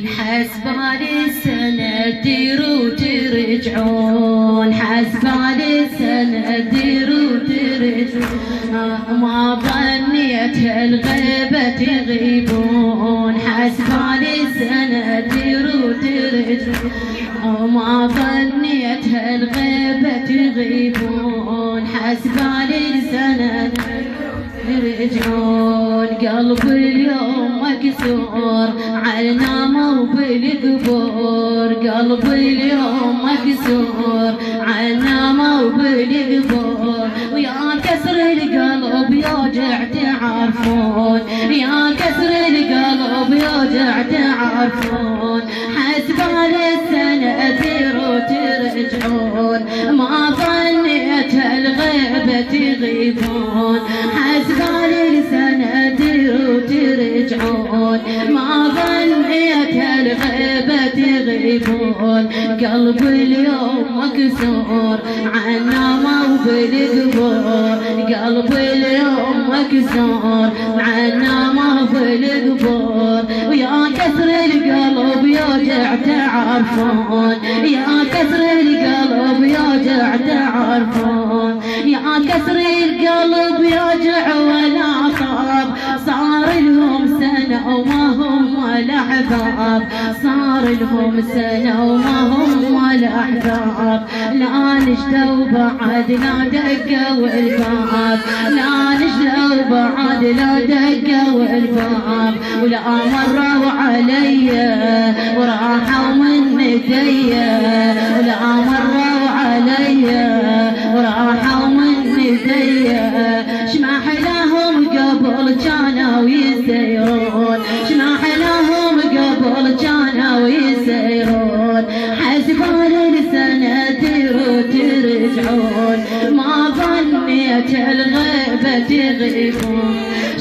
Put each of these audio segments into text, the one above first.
حسبال السنة تديروا ترجعون، حسبال السنة تديروا ترجعون، ما ظنيت الغيبة تغيبون، حسبال السنة تديروا ترجعون، ما ظنيت الغيبة تغيبون، حسبال السنة يرجعون. قلب اليوم مكسور عالنامة وبالقبور، قلب اليوم مكسور عالنامة وبالقبور، ويا كسر القلب يوجع تعرفون، يا كسر القلب يوجع تعرفون، حسبال السنة تديروا ترجعون، ما ظنيت الغيبة تغيبون، حسبال السنة تديروا ترجعون، ما ظنيت الغيبة تغيبون، قلب اليوم مكسور عالنامة وبالقبور، قلب اليوم مكسور عالنامة وبالقبور، ويا كسر القلب يوجع تعرفون، يا كسر القلب يوجع تعرفون، يا كسر القلب يوجع ولا صاب، صار لهم سنة وما هم ولا أحباب، صار لهم سنة وما هم ولا أحباب، لا نجدوا بعد لا دقوا الباب، لا نجدوا بعد لا دقوا الباب، ولا مروا علي وراحوا من ايديا، ولا مروا علي وراحوا من ايديا، شما حلاهم قبل كانوا يسيرون، شما حلاهم قبل كانوا يسيرون، حسبال السنة تديروا ترجعون، ما ظنيت الغيبة تغيبون،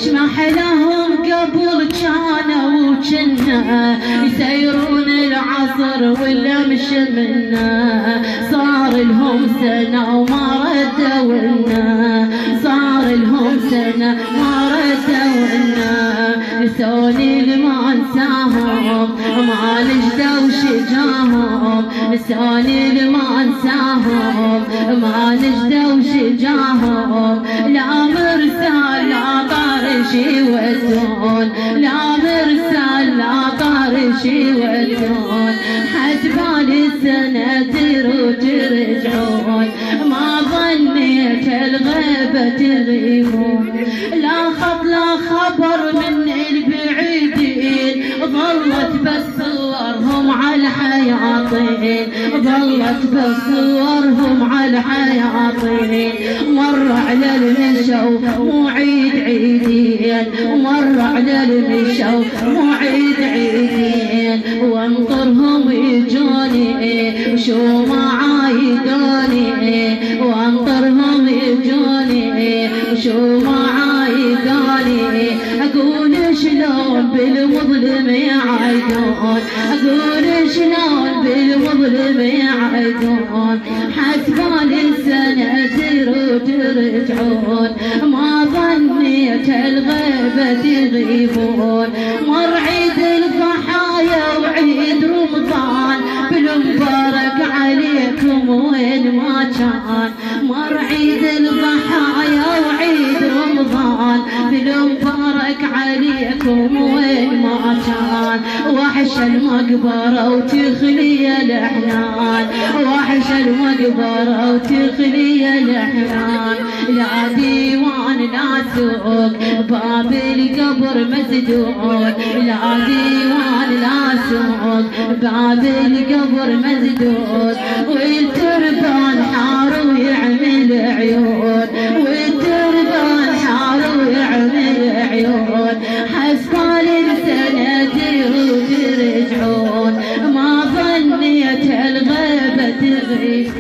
شما حلاهم قبل كانوا كنا يسيرون العصر واللمش منا، صار لهم سنة وما ردوا لنا، صار لهم سنة ما ردوا لنا، نسوني لما انساهم ما نجدوا شجاهم، نسوني لما انساهم ما نجدوا شجاهم، لا مرسال لا طارش يودون، لا مرسال لا طارش يودون، حسبال السنة تديروا ترجعون، ما ظنيت الغيبة تغيبون، لا خط لا خبر من البعيدين، ظلت بس صورهم على الحياطين، ظلت بس صورهم على الحياطين، مر على المشو مو عيد عيدين، مر على المشو مو عيد عيدين، وانطرهم يجوني وشو ما عايدوني، وانطرهم يجوني وشو ما عايدوني، اقول شلون بالمظلم يعايدون، اقول شلون بالمظلم يعايدون، حسبال السنة تديروا ترجعون، ما ظنيت الغيبة تغيبون، مر عيد الضحايا وعيد رمضان بالمبارك عليكم وين ما كان، مر عيد الضحايا وعيد رمضان بالمبارك عليكم وين ما كان، وحش المقبرة وتخلي الأحنان، وحش المقبرة وتخلي الأحنان، لا ديوان لا سوق باب القبر مسدود، لا ديوان لا سوق باب القبر مسدود، والتربان حار ويعمل عيون، والتربان حار ويعمل عيون، حسبال السنة تديروا ترجعون، ما ظنيت الغيبة تغيب،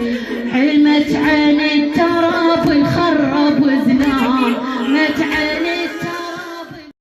حلمت عين التراب الخراب